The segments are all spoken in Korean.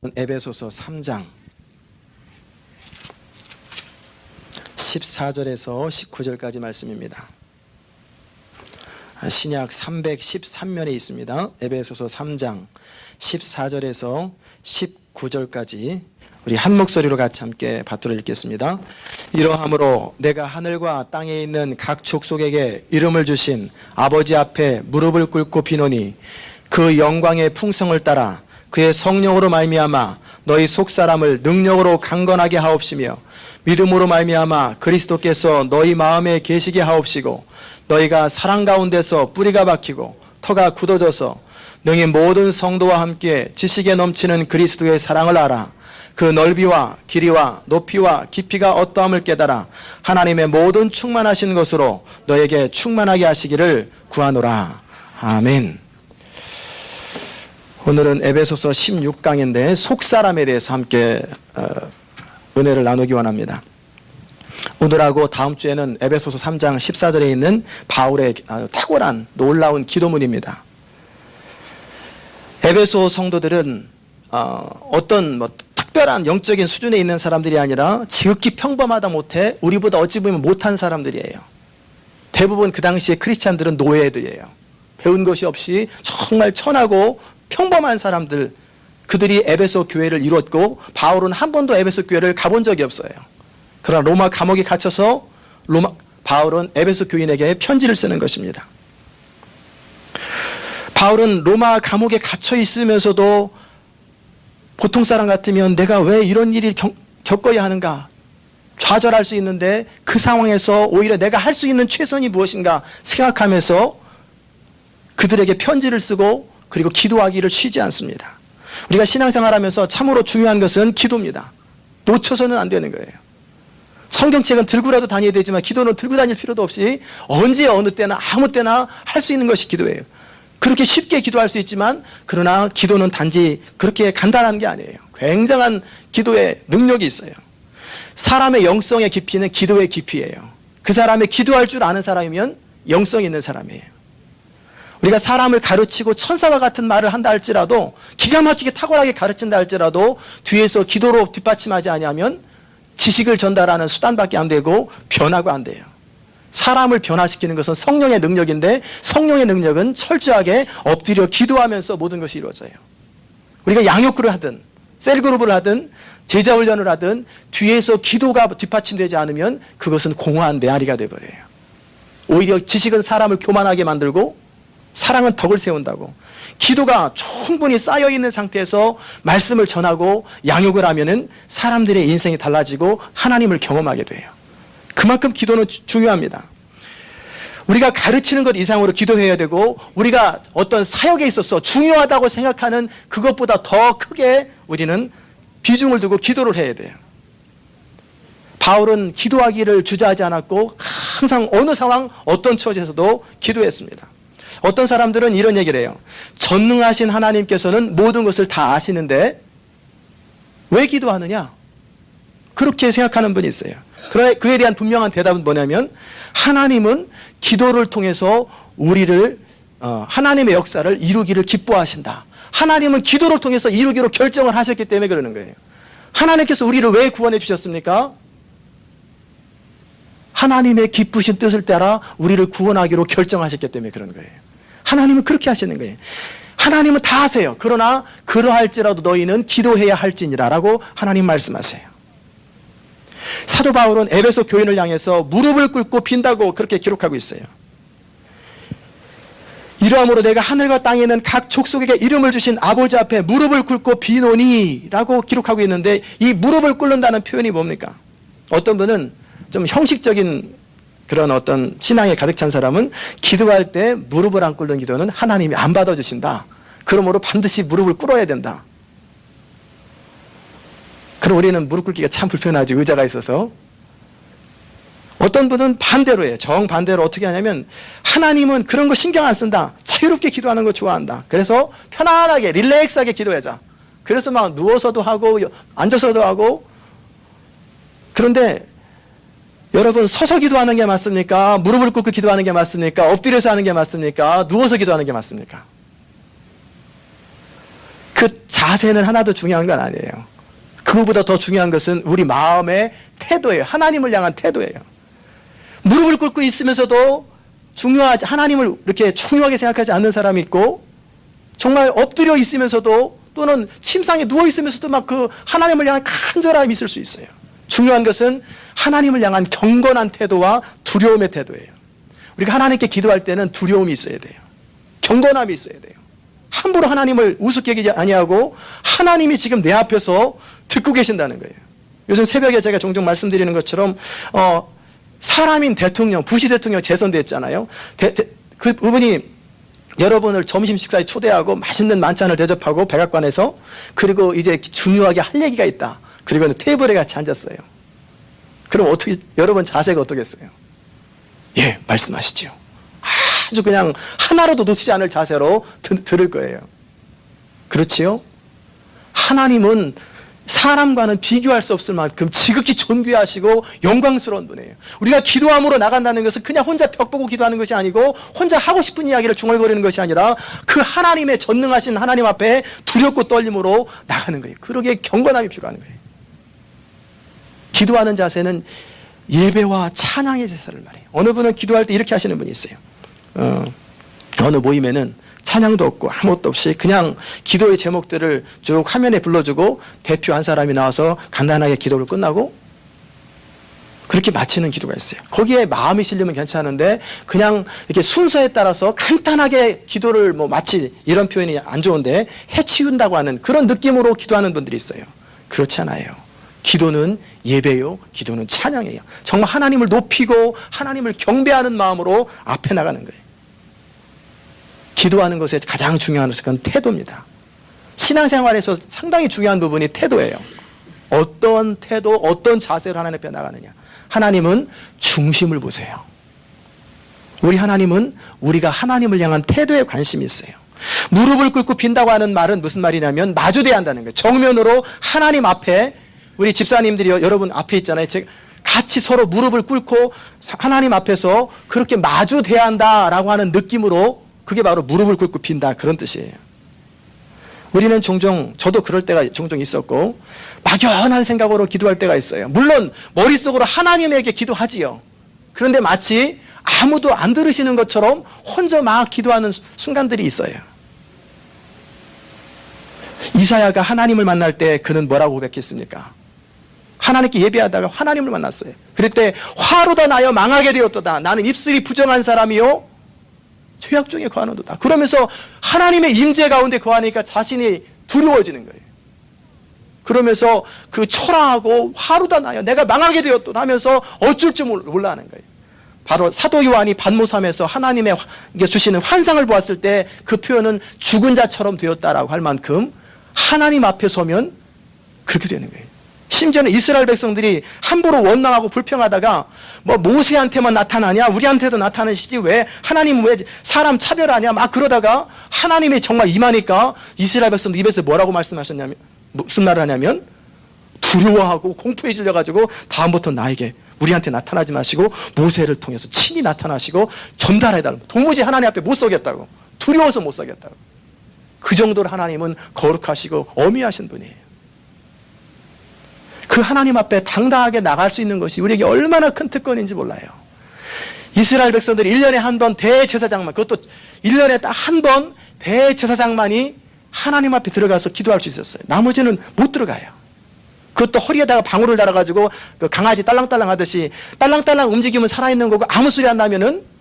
에베소서 3장 14절에서 19절까지 말씀입니다. 신약 313면에 있습니다. 에베소서 3장 14절에서 19절까지 우리 한 목소리로 같이 함께 받들어 읽겠습니다. 이러함으로 내가 하늘과 땅에 있는 각 족속에게 이름을 주신 아버지 앞에 무릎을 꿇고 비노니 그 영광의 풍성을 따라 그의 성령으로 말미암아 너희 속사람을 능력으로 강건하게 하옵시며 믿음으로 말미암아 그리스도께서 너희 마음에 계시게 하옵시고 너희가 사랑 가운데서 뿌리가 박히고 터가 굳어져서 능히 모든 성도와 함께 지식에 넘치는 그리스도의 사랑을 알아 그 넓이와 길이와 높이와 깊이가 어떠함을 깨달아 하나님의 모든 충만하신 것으로 너에게 충만하게 하시기를 구하노라. 아멘. 오늘은 에베소서 16강인데 속사람에 대해서 함께 은혜를 나누기 원합니다. 오늘하고 다음 주에는 에베소서 3장 14절에 있는 바울의 탁월한 놀라운 기도문입니다. 에베소 성도들은 어떤 특별한 영적인 수준에 있는 사람들이 아니라 지극히 평범하다 못해 우리보다 어찌 보면 못한 사람들이에요. 대부분 그 당시에 크리스찬들은 노예들이에요. 배운 것이 없이 정말 천하고 평범한 사람들, 그들이 에베소 교회를 이뤘고 바울은 한 번도 에베소 교회를 가본 적이 없어요. 그러나 로마 감옥에 갇혀서 바울은 에베소 교인에게 편지를 쓰는 것입니다. 바울은 로마 감옥에 갇혀 있으면서도 보통 사람 같으면 내가 왜 이런 일이 겪어야 하는가 좌절할 수 있는데 그 상황에서 오히려 내가 할 수 있는 최선이 무엇인가 생각하면서 그들에게 편지를 쓰고 그리고 기도하기를 쉬지 않습니다. 우리가 신앙생활하면서 참으로 중요한 것은 기도입니다. 놓쳐서는 안 되는 거예요. 성경책은 들고라도 다녀야 되지만 기도는 들고 다닐 필요도 없이 언제 어느 때나 아무 때나 할 수 있는 것이 기도예요. 그렇게 쉽게 기도할 수 있지만 그러나 기도는 단지 그렇게 간단한 게 아니에요. 굉장한 기도의 능력이 있어요. 사람의 영성의 깊이는 기도의 깊이예요. 그 사람이 기도할 줄 아는 사람이면 영성이 있는 사람이에요. 우리가 사람을 가르치고 천사와 같은 말을 한다 할지라도 기가 막히게 탁월하게 가르친다 할지라도 뒤에서 기도로 뒷받침하지 아니하면 지식을 전달하는 수단밖에 안 되고 변화가 안 돼요. 사람을 변화시키는 것은 성령의 능력인데 성령의 능력은 철저하게 엎드려 기도하면서 모든 것이 이루어져요. 우리가 양육을 하든 셀그룹을 하든 제자훈련을 하든 뒤에서 기도가 뒷받침되지 않으면 그것은 공허한 메아리가 되어버려요. 오히려 지식은 사람을 교만하게 만들고 사랑은 덕을 세운다고. 기도가 충분히 쌓여있는 상태에서 말씀을 전하고 양육을 하면은 사람들의 인생이 달라지고 하나님을 경험하게 돼요. 그만큼 기도는 중요합니다. 우리가 가르치는 것 이상으로 기도해야 되고 우리가 어떤 사역에 있어서 중요하다고 생각하는 그것보다 더 크게 우리는 비중을 두고 기도를 해야 돼요. 바울은 기도하기를 주저하지 않았고 항상 어느 상황 어떤 처지에서도 기도했습니다. 어떤 사람들은 이런 얘기를 해요. 전능하신 하나님께서는 모든 것을 다 아시는데 왜 기도하느냐? 그렇게 생각하는 분이 있어요. 그러나 그에 대한 분명한 대답은 뭐냐면 하나님은 기도를 통해서 우리를 하나님의 역사를 이루기를 기뻐하신다. 하나님은 기도를 통해서 이루기로 결정을 하셨기 때문에 그러는 거예요. 하나님께서 우리를 왜 구원해 주셨습니까? 하나님의 기쁘신 뜻을 따라 우리를 구원하기로 결정하셨기 때문에 그런 거예요. 하나님은 그렇게 하시는 거예요. 하나님은 다 아세요. 그러나 그러할지라도 너희는 기도해야 할지니라 라고 하나님 말씀하세요. 사도 바울은 에베소 교인을 향해서 무릎을 꿇고 빈다고 그렇게 기록하고 있어요. 이러함으로 내가 하늘과 땅에 있는 각 족속에게 이름을 주신 아버지 앞에 무릎을 꿇고 비노니 라고 기록하고 있는데 이 무릎을 꿇는다는 표현이 뭡니까? 어떤 분은 좀 형식적인 그런 어떤 신앙에 가득 찬 사람은 기도할 때 무릎을 안 꿇는 기도는 하나님이 안 받아주신다. 그러므로 반드시 무릎을 꿇어야 된다. 그럼 우리는 무릎 꿇기가 참 불편하지, 의자가 있어서. 어떤 분은 반대로 해요. 정반대로 어떻게 하냐면 하나님은 그런 거 신경 안 쓴다. 자유롭게 기도하는 거 좋아한다. 그래서 편안하게 릴렉스하게 기도하자. 그래서 막 누워서도 하고 앉아서도 하고. 그런데 여러분 서서 기도하는 게 맞습니까? 무릎을 꿇고 기도하는 게 맞습니까? 엎드려서 하는 게 맞습니까? 누워서 기도하는 게 맞습니까? 그 자세는 하나도 중요한 건 아니에요. 그거보다 더 중요한 것은 우리 마음의 태도예요. 하나님을 향한 태도예요. 무릎을 꿇고 있으면서도 하나님을 이렇게 중요하게 생각하지 않는 사람이 있고, 정말 엎드려 있으면서도 또는 침상에 누워 있으면서도 막 그 하나님을 향한 간절함이 있을 수 있어요. 중요한 것은 하나님을 향한 경건한 태도와 두려움의 태도예요. 우리가 하나님께 기도할 때는 두려움이 있어야 돼요. 경건함이 있어야 돼요. 함부로 하나님을 우습게 여기지 아니하고 하나님이 지금 내 앞에서 듣고 계신다는 거예요. 요즘 새벽에 제가 종종 말씀드리는 것처럼 사람인 대통령, 부시 대통령 재선됐잖아요. 그분이 여러분을 점심 식사에 초대하고 맛있는 만찬을 대접하고 백악관에서, 그리고 이제 중요하게 할 얘기가 있다. 그리고 테이블에 같이 앉았어요. 그럼 어떻게, 여러분 자세가 어떻겠어요? 예, 말씀하시죠. 아주 그냥 하나라도 놓치지 않을 자세로 들을 거예요. 그렇지요? 하나님은 사람과는 비교할 수 없을 만큼 지극히 존귀하시고 영광스러운 분이에요. 우리가 기도함으로 나간다는 것은 그냥 혼자 벽 보고 기도하는 것이 아니고 혼자 하고 싶은 이야기를 중얼거리는 것이 아니라 그 하나님의 전능하신 하나님 앞에 두렵고 떨림으로 나가는 거예요. 그러기에 경건함이 필요한 거예요. 기도하는 자세는 예배와 찬양의 제사를 말해요. 어느 분은 기도할 때 이렇게 하시는 분이 있어요. 어느 모임에는 찬양도 없고 아무것도 없이 그냥 기도의 제목들을 쭉 화면에 불러주고 대표 한 사람이 나와서 간단하게 기도를 끝나고 그렇게 마치는 기도가 있어요. 거기에 마음이 실리면 괜찮은데 그냥 이렇게 순서에 따라서 간단하게 기도를 마치, 이런 표현이 안 좋은데 해치운다고 하는 그런 느낌으로 기도하는 분들이 있어요. 그렇지 않아요. 기도는 예배요, 기도는 찬양이에요. 정말 하나님을 높이고 하나님을 경배하는 마음으로 앞에 나가는 거예요. 기도하는 것에 가장 중요한 것은 태도입니다. 신앙생활에서 상당히 중요한 부분이 태도예요. 어떤 태도, 어떤 자세로 하나님 앞에 나가느냐. 하나님은 중심을 보세요. 우리 하나님은 우리가 하나님을 향한 태도에 관심이 있어요. 무릎을 꿇고 빈다고 하는 말은 무슨 말이냐면 마주대야 한다는 거예요. 정면으로 하나님 앞에, 우리 집사님들이 여러분 앞에 있잖아요. 같이 서로 무릎을 꿇고 하나님 앞에서 그렇게 마주대야 한다라고 하는 느낌으로, 그게 바로 무릎을 꿇고 빈다, 그런 뜻이에요. 우리는 종종, 저도 그럴 때가 종종 있었고 막연한 생각으로 기도할 때가 있어요. 물론 머릿속으로 하나님에게 기도하지요. 그런데 마치 아무도 안 들으시는 것처럼 혼자 막 기도하는 순간들이 있어요. 이사야가 하나님을 만날 때 그는 뭐라고 고백했습니까? 하나님께 예배하다가 하나님을 만났어요. 그럴 때 화로다 나여 망하게 되었도다. 나는 입술이 부정한 사람이요 죄악 중에 거하는도다. 그러면서 하나님의 임재 가운데 거하니까 자신이 두려워지는 거예요. 그러면서 그 초라하고 화로다 나여 내가 망하게 되었도다 하면서 어쩔 줄 몰라 하는 거예요. 바로 사도 요한이 반모삼에서 하나님의 주시는 환상을 보았을 때 그 표현은 죽은 자처럼 되었다라고 할 만큼 하나님 앞에 서면 그렇게 되는 거예요. 심지어는 이스라엘 백성들이 함부로 원망하고 불평하다가 모세한테만 나타나냐, 우리한테도 나타나시지 왜 하나님 왜 사람 차별하냐 막 그러다가 하나님이 정말 임하니까 이스라엘 백성들 입에서 뭐라고 말씀하셨냐면, 무슨 말을 하냐면 두려워하고 공포에 질려가지고 다음부터 나에게, 우리한테 나타나지 마시고 모세를 통해서 친히 나타나시고 전달해달라고. 도무지 하나님 앞에 못 서겠다고, 두려워서 못 서겠다고. 그 정도로 하나님은 거룩하시고 어미하신 분이에요. 그 하나님 앞에 당당하게 나갈 수 있는 것이 우리에게 얼마나 큰 특권인지 몰라요. 이스라엘 백성들이 1년에 한 번 대제사장만, 그것도 1년에 딱 한 번 대제사장만이 하나님 앞에 들어가서 기도할 수 있었어요. 나머지는 못 들어가요. 그것도 허리에다가 방울을 달아가지고 그 강아지 딸랑딸랑 하듯이 딸랑딸랑 움직이면 살아있는 거고 아무 소리 안 나면은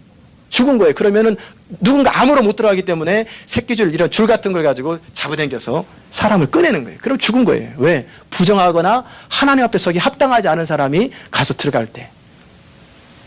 죽은 거예요. 그러면은 누군가 아무로 못 들어가기 때문에 새끼줄, 이런 줄 같은 걸 가지고 잡아당겨서 사람을 꺼내는 거예요. 그럼 죽은 거예요. 왜? 부정하거나 하나님 앞에 서기 합당하지 않은 사람이 가서 들어갈 때.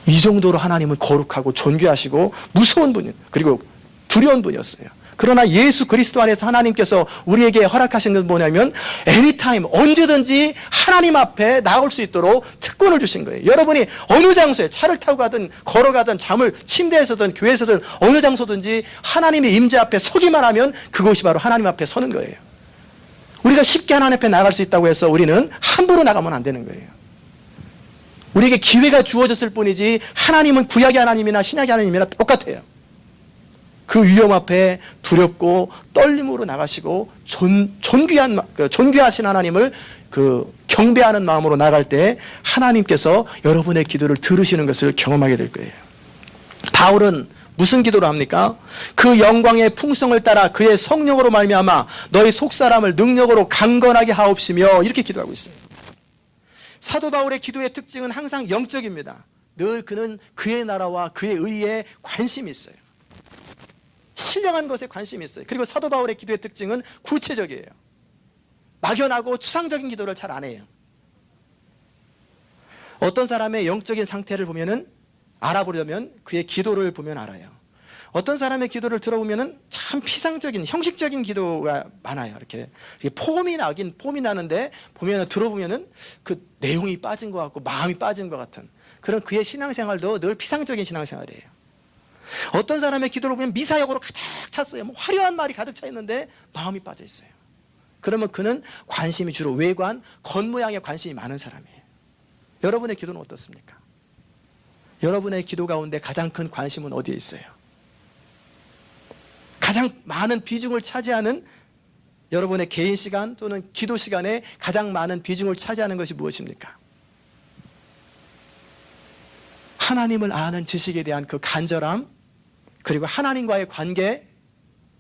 이 정도로 하나님은 거룩하고 존귀하시고 무서운 분이에요. 그리고 두려운 분이었어요. 그러나 예수 그리스도 안에서 하나님께서 우리에게 허락하신 건 뭐냐면 애니타임, 언제든지 하나님 앞에 나올 수 있도록 특권을 주신 거예요. 여러분이 어느 장소에 차를 타고 가든 걸어가든 침대에서든 교회에서든 어느 장소든지 하나님의 임재 앞에 서기만 하면 그것이 바로 하나님 앞에 서는 거예요. 우리가 쉽게 하나님 앞에 나갈 수 있다고 해서 우리는 함부로 나가면 안 되는 거예요. 우리에게 기회가 주어졌을 뿐이지 하나님은 구약의 하나님이나 신약의 하나님이나 똑같아요. 그 위험 앞에 두렵고 떨림으로 나가시고 존귀하신 하나님을 경배하는 마음으로 나갈 때 하나님께서 여러분의 기도를 들으시는 것을 경험하게 될 거예요. 바울은 무슨 기도를 합니까? 그 영광의 풍성을 따라 그의 성령으로 말미암아 너희 속사람을 능력으로 강건하게 하옵시며 이렇게 기도하고 있어요. 사도 바울의 기도의 특징은 항상 영적입니다. 늘 그는 그의 나라와 그의 의에 관심이 있어요. 신령한 것에 관심이 있어요. 그리고 사도 바울의 기도의 특징은 구체적이에요. 막연하고 추상적인 기도를 잘 안 해요. 어떤 사람의 영적인 상태를 보면은 알아보려면 그의 기도를 보면 알아요. 어떤 사람의 기도를 들어보면은 참 피상적인, 형식적인 기도가 많아요. 이렇게 폼이 나는데 보면은 들어보면은 그 내용이 빠진 것 같고 마음이 빠진 것 같은 그런 그의 신앙생활도 늘 피상적인 신앙생활이에요. 어떤 사람의 기도를 보면 미사역으로 가득 찼어요. 뭐 화려한 말이 가득 차 있는데 마음이 빠져 있어요. 그러면 그는 관심이 주로 외관, 겉모양에 관심이 많은 사람이에요. 여러분의 기도는 어떻습니까? 여러분의 기도 가운데 가장 큰 관심은 어디에 있어요? 가장 많은 비중을 차지하는 여러분의 개인 시간 또는 기도 시간에 가장 많은 비중을 차지하는 것이 무엇입니까? 하나님을 아는 지식에 대한 그 간절함, 그리고 하나님과의 관계,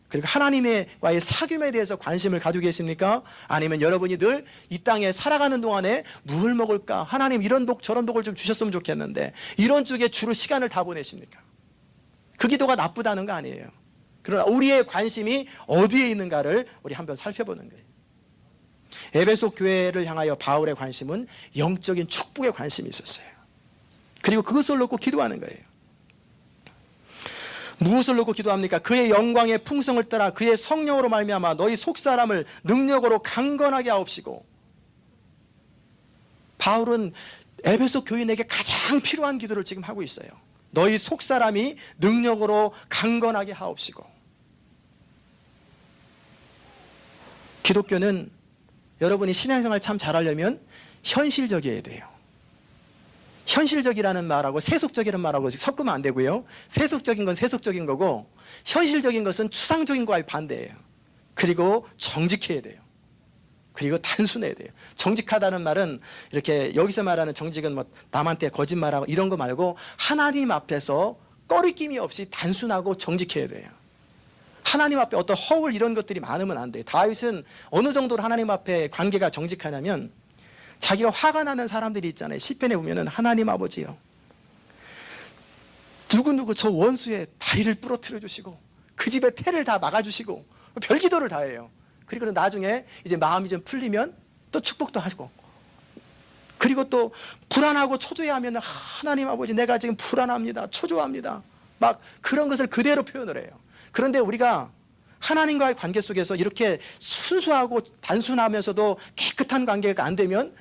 그리고 하나님과의 사귐에 대해서 관심을 가지고 계십니까? 아니면 여러분이 늘 이 땅에 살아가는 동안에 뭘 먹을까? 하나님 이런 복 저런 복을 좀 주셨으면 좋겠는데 이런 쪽에 주로 시간을 다 보내십니까? 그 기도가 나쁘다는 거 아니에요. 그러나 우리의 관심이 어디에 있는가를 우리 한번 살펴보는 거예요. 에베소 교회를 향하여 바울의 관심은 영적인 축복에 관심이 있었어요. 그리고 그것을 놓고 기도하는 거예요. 무엇을 놓고 기도합니까? 그의 영광의 풍성을 따라 그의 성령으로 말미암아 너희 속사람을 능력으로 강건하게 하옵시고. 바울은 에베소 교인에게 가장 필요한 기도를 지금 하고 있어요. 너희 속사람이 능력으로 강건하게 하옵시고. 기독교는 여러분이 신앙생활 참 잘하려면 현실적이어야 돼요. 현실적이라는 말하고 세속적이라는 말하고 섞으면 안 되고요. 세속적인 건 세속적인 거고 현실적인 것은 추상적인 거와의 반대예요. 그리고 정직해야 돼요. 그리고 단순해야 돼요. 정직하다는 말은 이렇게 여기서 말하는 정직은 뭐 남한테 거짓말하고 이런 거 말고 하나님 앞에서 꺼리낌이 없이 단순하고 정직해야 돼요. 하나님 앞에 어떤 허울 이런 것들이 많으면 안 돼요. 다윗은 어느 정도로 하나님 앞에 관계가 정직하냐면 자기가 화가 나는 사람들이 있잖아요. 시편에 보면은 하나님 아버지요. 누구누구 저 원수의 다리를 부러뜨려 주시고 그 집의 태를 다 막아주시고 별기도를 다 해요. 그리고 나중에 이제 마음이 좀 풀리면 또 축복도 하시고 그리고 또 불안하고 초조해하면 하나님 아버지 내가 지금 불안합니다. 초조합니다. 막 그런 것을 그대로 표현을 해요. 그런데 우리가 하나님과의 관계 속에서 이렇게 순수하고 단순하면서도 깨끗한 관계가 안 되면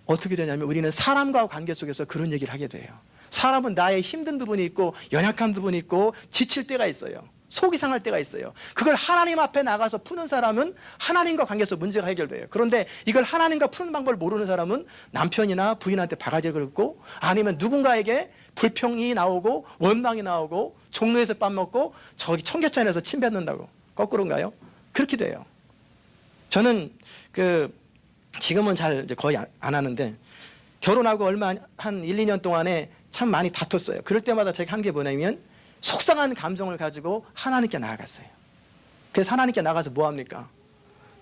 어떻게 되냐면 우리는 사람과 관계 속에서 그런 얘기를 하게 돼요. 사람은 나의 힘든 부분이 있고 연약한 부분이 있고 지칠 때가 있어요. 속이 상할 때가 있어요. 그걸 하나님 앞에 나가서 푸는 사람은 하나님과 관계에서 문제가 해결돼요. 그런데 이걸 하나님과 푸는 방법을 모르는 사람은 남편이나 부인한테 바가지를 긁고 아니면 누군가에게 불평이 나오고 원망이 나오고 종로에서 밥 먹고 저기 청계천에서 침 뱉는다고. 거꾸로인가요? 그렇게 돼요. 저는 지금은 잘 이제 거의 안 하는데 결혼하고 얼마 한 1, 2년 동안에 참 많이 다퉜어요. 그럴 때마다 제가 한 게 뭐냐면 속상한 감정을 가지고 하나님께 나아갔어요. 그래서 하나님께 나가서 뭐 합니까?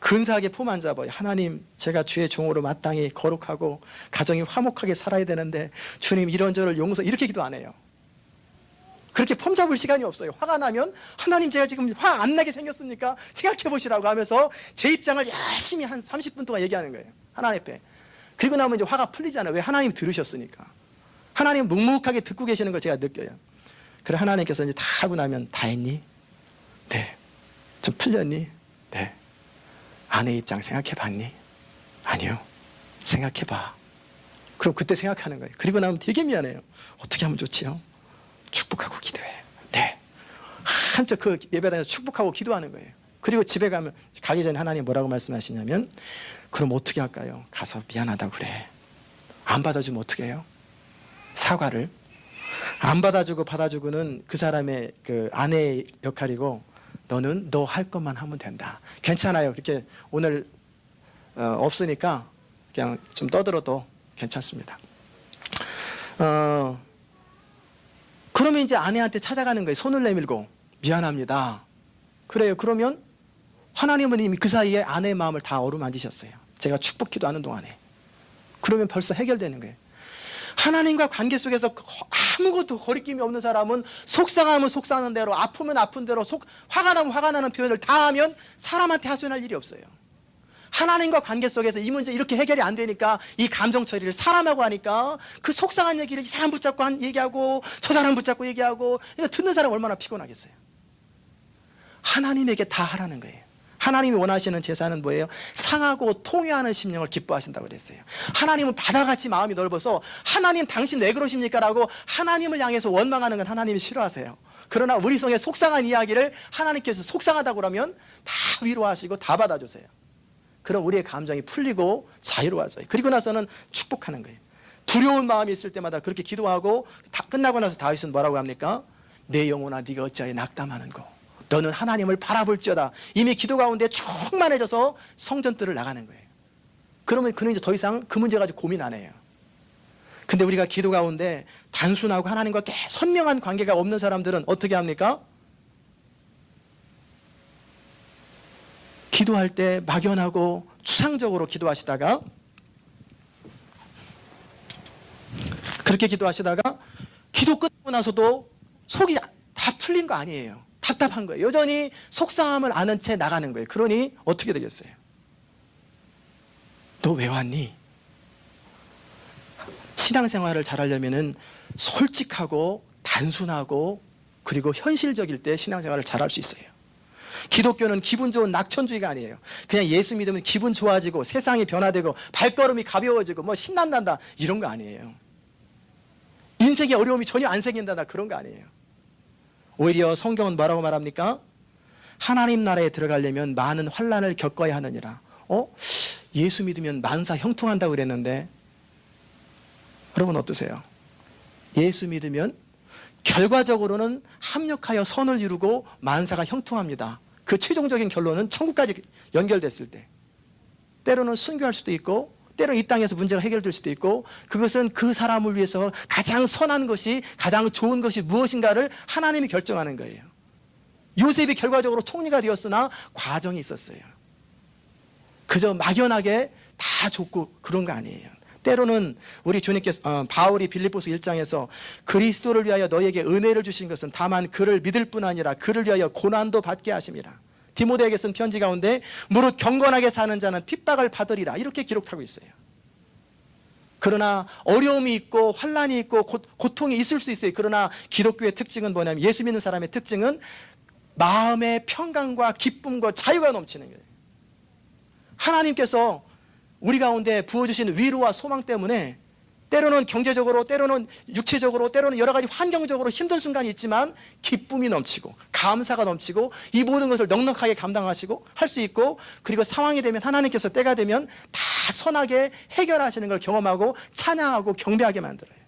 근사하게 폼 안 잡아요. 하나님, 제가 주의 종으로 마땅히 거룩하고 가정이 화목하게 살아야 되는데 주님 이런저런 용서 이렇게 기도 안 해요. 그렇게 폼 잡을 시간이 없어요. 화가 나면 하나님 제가 지금 화 안 나게 생겼습니까? 생각해 보시라고 하면서 제 입장을 열심히 한 30분 동안 얘기하는 거예요. 하나님 앞에. 그리고 나면 이제 화가 풀리잖아요. 왜? 하나님 들으셨으니까. 하나님 묵묵하게 듣고 계시는 걸 제가 느껴요. 그래 하나님께서 이제 다 하고 나면 다 했니? 네. 좀 풀렸니? 네. 아내 입장 생각해 봤니? 아니요. 생각해 봐. 그럼 그때 생각하는 거예요. 그리고 나면 되게 미안해요. 어떻게 하면 좋지요? 축복하고 기도해. 네. 한쪽 그 예배당에서 축복하고 기도하는 거예요. 그리고 집에 가기 전에 하나님 뭐라고 말씀하시냐면 그럼 어떻게 할까요? 가서 미안하다고 그래. 안 받아주면 어떻게 해요? 사과를 안 받아주고 받아주고는 그 사람의 그 아내의 역할이고, 너는 너 할 것만 하면 된다. 괜찮아요. 그렇게 오늘 없으니까 그냥 좀 떠들어도 괜찮습니다. 그러면 이제 아내한테 찾아가는 거예요. 손을 내밀고 미안합니다. 그래요. 그러면 하나님은 이미 그 사이에 아내의 마음을 다 어루만지셨어요. 제가 축복기도 하는 동안에. 그러면 벌써 해결되는 거예요. 하나님과 관계 속에서 아무것도 거리낌이 없는 사람은 속상하면 속상한 대로, 아프면 아픈 대로, 화가 나면 화가 나는 표현을 다 하면 사람한테 하소연할 일이 없어요. 하나님과 관계 속에서 이 문제 이렇게 해결이 안 되니까 이 감정 처리를 사람하고 하니까 그 속상한 얘기를 이 사람 붙잡고 얘기하고 저 사람 붙잡고 얘기하고, 그러니까 듣는 사람 얼마나 피곤하겠어요. 하나님에게 다 하라는 거예요. 하나님이 원하시는 제사는 뭐예요? 상하고 통회하는 심령을 기뻐하신다고 그랬어요. 하나님은 바다같이 마음이 넓어서 하나님 당신 왜 그러십니까? 라고 하나님을 향해서 원망하는 건 하나님이 싫어하세요. 그러나 우리 속에 속상한 이야기를 하나님께서 속상하다고 그러면 다 위로하시고 다 받아주세요. 그럼 우리의 감정이 풀리고 자유로워져요. 그리고 나서는 축복하는 거예요. 두려운 마음이 있을 때마다 그렇게 기도하고 다 끝나고 나서 다윗은 뭐라고 합니까? 내 영혼아 네가 어찌하여 낙담하는고 너는 하나님을 바라볼지어다. 이미 기도 가운데 충만해져서 성전뜰을 나가는 거예요. 그러면 그는 이제 더 이상 그 문제 가지고 고민 안 해요. 근데 우리가 기도 가운데 단순하고 하나님과 선명한 관계가 없는 사람들은 어떻게 합니까? 기도할 때 막연하고 추상적으로 기도하시다가, 그렇게 기도하시다가 기도 끝나고 나서도 속이 다 풀린 거 아니에요. 답답한 거예요. 여전히 속상함을 아는 채 나가는 거예요. 그러니 어떻게 되겠어요? 너 왜 왔니? 신앙생활을 잘하려면은 솔직하고 단순하고 그리고 현실적일 때 신앙생활을 잘할 수 있어요. 기독교는 기분 좋은 낙천주의가 아니에요. 그냥 예수 믿으면 기분 좋아지고 세상이 변화되고 발걸음이 가벼워지고 뭐 신난다 이런 거 아니에요. 인생에 어려움이 전혀 안 생긴다 그런 거 아니에요. 오히려 성경은 뭐라고 말합니까? 하나님 나라에 들어가려면 많은 환난을 겪어야 하느니라. 예수 믿으면 만사 형통한다고 그랬는데 여러분 어떠세요? 예수 믿으면 결과적으로는 합력하여 선을 이루고 만사가 형통합니다. 그 최종적인 결론은 천국까지 연결됐을 때 때로는 순교할 수도 있고 때로는 이 땅에서 문제가 해결될 수도 있고, 그것은 그 사람을 위해서 가장 선한 것이 가장 좋은 것이 무엇인가를 하나님이 결정하는 거예요. 요셉이 결과적으로 총리가 되었으나 과정이 있었어요. 그저 막연하게 다 좋고 그런 거 아니에요. 때로는 우리 주님께서 바울이 빌립보서 1장에서 그리스도를 위하여 너에게 은혜를 주신 것은 다만 그를 믿을 뿐 아니라 그를 위하여 고난도 받게 하심이라. 디모데에게 쓴 편지 가운데 무릇 경건하게 사는 자는 핍박을 받으리라 이렇게 기록하고 있어요. 그러나 어려움이 있고 환난이 있고 고통이 있을 수 있어요. 그러나 기독교의 특징은 뭐냐면, 예수 믿는 사람의 특징은 마음의 평강과 기쁨과 자유가 넘치는 거예요. 하나님께서 우리 가운데 부어주신 위로와 소망 때문에 때로는 경제적으로, 때로는 육체적으로, 때로는 여러 가지 환경적으로 힘든 순간이 있지만 기쁨이 넘치고 감사가 넘치고 이 모든 것을 넉넉하게 감당하시고 할 수 있고, 그리고 상황이 되면 하나님께서 때가 되면 다 선하게 해결하시는 걸 경험하고 찬양하고 경배하게 만들어요.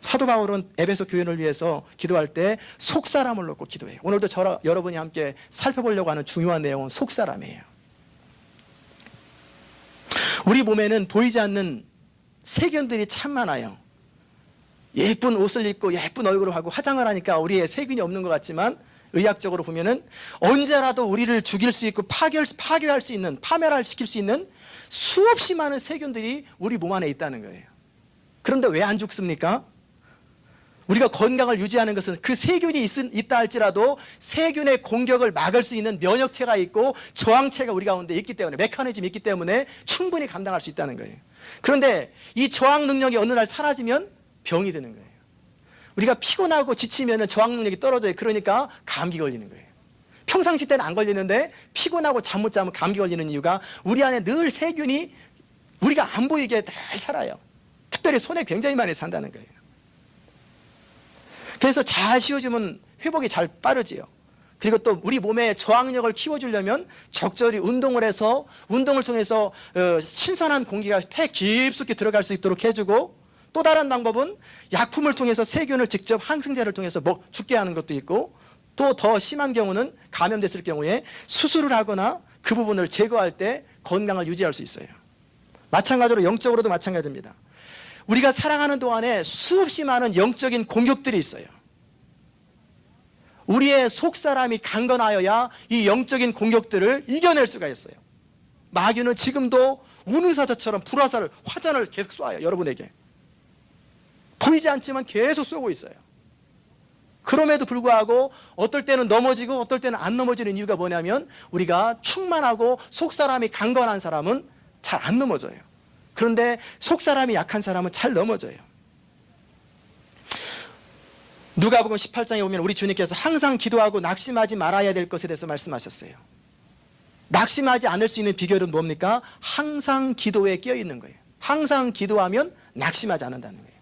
사도 바울은 에베소 교인을 위해서 기도할 때 속사람을 놓고 기도해요. 오늘도 여러분이 함께 살펴보려고 하는 중요한 내용은 속사람이에요. 우리 몸에는 보이지 않는 세균들이 참 많아요. 예쁜 옷을 입고 예쁜 얼굴을 하고 화장을 하니까 우리의 세균이 없는 것 같지만 의학적으로 보면은 언제라도 우리를 죽일 수 있고 파괴할 수 있는, 파멸시킬 수 있는 수없이 많은 세균들이 우리 몸 안에 있다는 거예요. 그런데 왜 안 죽습니까? 우리가 건강을 유지하는 것은 그 세균이 있다 할지라도 세균의 공격을 막을 수 있는 면역체가 있고 저항체가 우리 가운데 있기 때문에, 메커니즘이 있기 때문에 충분히 감당할 수 있다는 거예요. 그런데 이 저항 능력이 어느 날 사라지면 병이 드는 거예요. 우리가 피곤하고 지치면 저항 능력이 떨어져요. 그러니까 감기 걸리는 거예요. 평상시 때는 안 걸리는데 피곤하고 잠 못 자면 감기 걸리는 이유가 우리 안에 늘 세균이 우리가 안 보이게 잘 살아요. 특별히 손에 굉장히 많이 산다는 거예요. 그래서 잘 씌워주면 회복이 잘 빠르지요. 그리고 또 우리 몸의 저항력을 키워주려면 적절히 운동을 해서 운동을 통해서 신선한 공기가 폐 깊숙이 들어갈 수 있도록 해주고, 또 다른 방법은 약품을 통해서 세균을 직접 항생제를 통해서 죽게 하는 것도 있고, 또 더 심한 경우는 감염됐을 경우에 수술을 하거나 그 부분을 제거할 때 건강을 유지할 수 있어요. 마찬가지로 영적으로도 마찬가지입니다. 우리가 살아가는 동안에 수없이 많은 영적인 공격들이 있어요. 우리의 속사람이 강건하여야 이 영적인 공격들을 이겨낼 수가 있어요. 마귀는 지금도 우는사자처럼 불화살을, 화전을 계속 쏴요. 여러분에게. 보이지 않지만 계속 쏘고 있어요. 그럼에도 불구하고 어떨 때는 넘어지고 어떨 때는 안 넘어지는 이유가 뭐냐면, 우리가 충만하고 속사람이 강건한 사람은 잘 안 넘어져요. 그런데 속사람이 약한 사람은 잘 넘어져요. 누가복음 18장에 보면 우리 주님께서 항상 기도하고 낙심하지 말아야 될 것에 대해서 말씀하셨어요. 낙심하지 않을 수 있는 비결은 뭡니까? 항상 기도에 끼어 있는 거예요. 항상 기도하면 낙심하지 않는다는 거예요.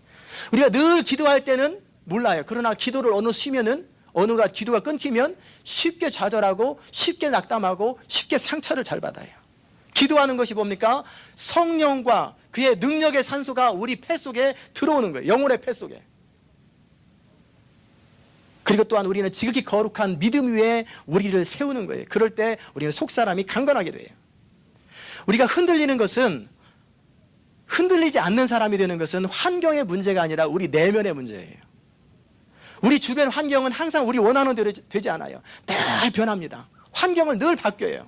우리가 늘 기도할 때는 몰라요. 그러나 기도를 쉬면은, 어느가 기도가 끊기면 쉽게 좌절하고 쉽게 낙담하고 쉽게 상처를 잘 받아요. 기도하는 것이 뭡니까? 성령과 그의 능력의 산소가 우리 폐 속에 들어오는 거예요. 영혼의 폐 속에. 그리고 또한 우리는 지극히 거룩한 믿음 위에 우리를 세우는 거예요. 그럴 때 우리는 속사람이 강건하게 돼요. 우리가 흔들리지 않는 사람이 되는 것은 환경의 문제가 아니라 우리 내면의 문제예요. 우리 주변 환경은 항상 우리 원하는 대로 되지 않아요. 늘 변합니다. 환경을 늘 바뀌어요.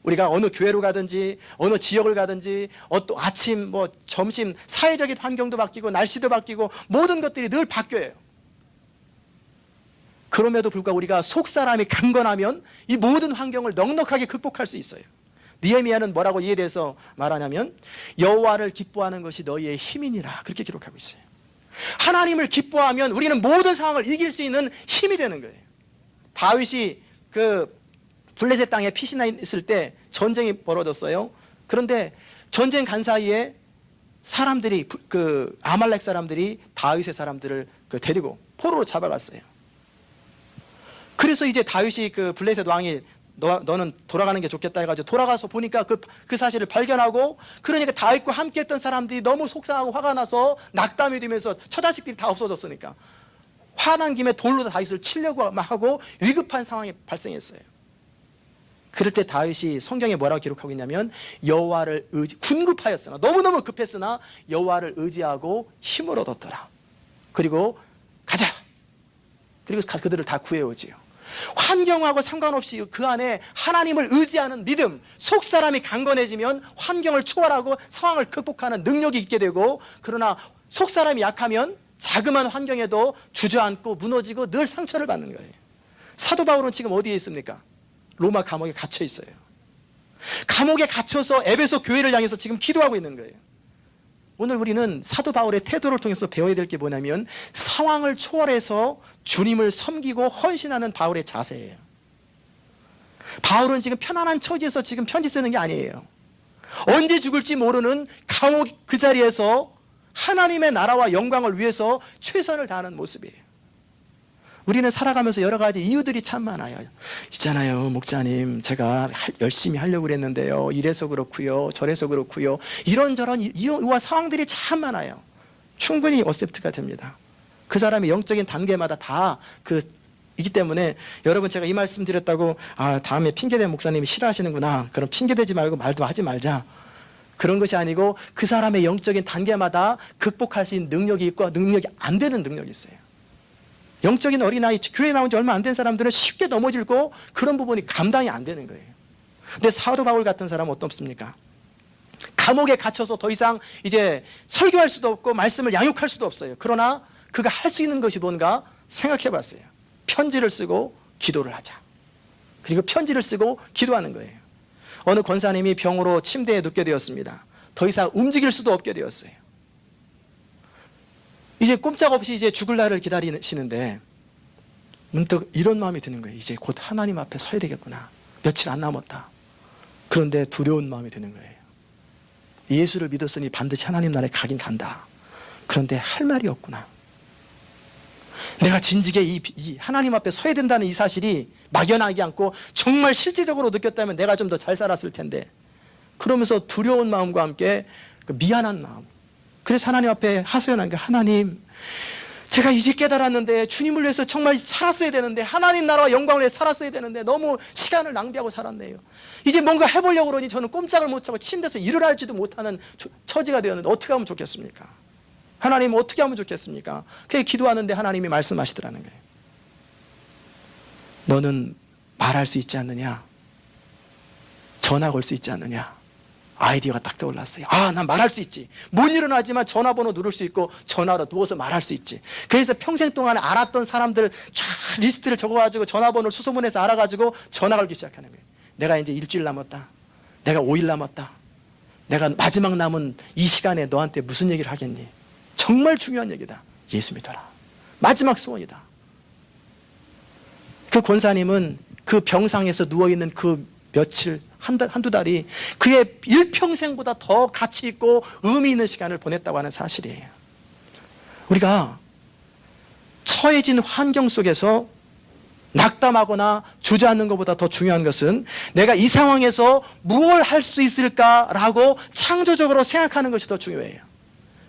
우리가 어느 교회로 가든지 어느 지역을 가든지 아침, 점심, 사회적인 환경도 바뀌고 날씨도 바뀌고 모든 것들이 늘 바뀌어요. 그럼에도 불구하고 우리가 속사람이 강건하면 이 모든 환경을 넉넉하게 극복할 수 있어요. 느헤미야는 뭐라고 이에 대해서 말하냐면, 여호와를 기뻐하는 것이 너희의 힘이니라, 그렇게 기록하고 있어요. 하나님을 기뻐하면 우리는 모든 상황을 이길 수 있는 힘이 되는 거예요. 다윗이 블레셋 땅에 피신해 있을 때 전쟁이 벌어졌어요. 그런데 전쟁 간 사이에 사람들이, 아말렉 사람들이 다윗의 사람들을 데리고 포로로 잡아갔어요. 그래서 이제 다윗이 블레셋 왕이 너는 돌아가는 게 좋겠다 해가지고 돌아가서 보니까 그 사실을 발견하고, 그러니까 다윗과 함께 했던 사람들이 너무 속상하고 화가 나서 낙담이 되면서 처자식들이 다 없어졌으니까 화난 김에 돌로 다윗을 치려고 하고 위급한 상황이 발생했어요. 그럴 때 다윗이 성경에 뭐라고 기록하고 있냐면, 여호와를 군급하였으나, 너무너무 급했으나 여호와를 의지하고 힘을 얻었더라. 그리고 가자. 그리고 그들을 다 구해오지요. 환경하고 상관없이 그 안에 하나님을 의지하는 믿음, 속사람이 강건해지면 환경을 초월하고 상황을 극복하는 능력이 있게 되고, 그러나 속사람이 약하면 자그마한 환경에도 주저앉고 무너지고 늘 상처를 받는 거예요. 사도 바울은 지금 어디에 있습니까? 로마 감옥에 갇혀 있어요. 감옥에 갇혀서 에베소 교회를 향해서 지금 기도하고 있는 거예요. 오늘 우리는 사도 바울의 태도를 통해서 배워야 될 게 뭐냐면, 상황을 초월해서 주님을 섬기고 헌신하는 바울의 자세예요. 바울은 지금 편안한 처지에서 지금 편지 쓰는 게 아니에요. 언제 죽을지 모르는 감옥 그 자리에서 하나님의 나라와 영광을 위해서 최선을 다하는 모습이에요. 우리는 살아가면서 여러 가지 이유들이 참 많아요. 있잖아요, 목사님, 제가 열심히 하려고 그랬는데요, 이래서 그렇고요, 저래서 그렇고요, 이런저런 이유와 상황들이 참 많아요. 충분히 어셉트가 됩니다. 그 사람의 영적인 단계마다 다 이기 때문에, 여러분, 제가 이 말씀 드렸다고 다음에 핑계대 목사님이 싫어하시는구나, 그럼 핑계대지 말고 말도 하지 말자, 그런 것이 아니고, 그 사람의 영적인 단계마다 극복할 수 있는 능력이 있고 능력이 안 되는 능력이 있어요. 영적인 어린아이, 교회 나온 지 얼마 안 된 사람들은 쉽게 넘어질고 그런 부분이 감당이 안 되는 거예요. 근데 사도 바울 같은 사람은 어떻습니까? 감옥에 갇혀서 더 이상 이제 설교할 수도 없고 말씀을 양육할 수도 없어요. 그러나 그가 할 수 있는 것이 뭔가 생각해 봤어요. 편지를 쓰고 기도를 하자. 그리고 편지를 쓰고 기도하는 거예요. 어느 권사님이 병으로 침대에 눕게 되었습니다. 더 이상 움직일 수도 없게 되었어요. 이제 꼼짝없이 이제 죽을 날을 기다리시는데 문득 이런 마음이 드는 거예요. 이제 곧 하나님 앞에 서야 되겠구나. 며칠 안 남았다. 그런데 두려운 마음이 드는 거예요. 예수를 믿었으니 반드시 하나님 나라에 가긴 간다. 그런데 할 말이 없구나. 내가 진직에 이 하나님 앞에 서야 된다는 이 사실이 막연하지 않고 정말 실제적으로 느꼈다면 내가 좀 더 잘 살았을 텐데, 그러면서 두려운 마음과 함께 미안한 마음, 그래서 하나님 앞에 하소연한 게 하나님, 제가 이제 깨달았는데 주님을 위해서 정말 살았어야 되는데 하나님 나라와 영광을 위해 살았어야 되는데 너무 시간을 낭비하고 살았네요. 이제 뭔가 해보려고 그러니 저는 꼼짝을 못하고 침대에서 일어나지도 못하는 처지가 되었는데 어떻게 하면 좋겠습니까? 하나님 어떻게 하면 좋겠습니까? 그게 기도하는데 하나님이 말씀하시더라는 거예요. 너는 말할 수 있지 않느냐? 전화 걸 수 있지 않느냐? 아이디어가 딱 떠올랐어요. 난 말할 수 있지. 못 일어나지만 전화번호 누를 수 있고 전화로 누워서 말할 수 있지. 그래서 평생 동안에 알았던 사람들 쫙 리스트를 적어가지고 전화번호를 수소문해서 알아가지고 전화 걸기 시작하는 거예요. 내가 이제 일주일 남았다. 내가 5일 남았다. 내가 마지막 남은 이 시간에 너한테 무슨 얘기를 하겠니? 정말 중요한 얘기다. 예수 믿어라. 마지막 소원이다. 그 권사님은 그 병상에서 누워있는 그 며칠, 한두 달이 그의 일평생보다 더 가치 있고 의미 있는 시간을 보냈다고 하는 사실이에요. 우리가 처해진 환경 속에서 낙담하거나 주저앉는 것보다 더 중요한 것은 내가 이 상황에서 무엇을 할 수 있을까라고 창조적으로 생각하는 것이 더 중요해요.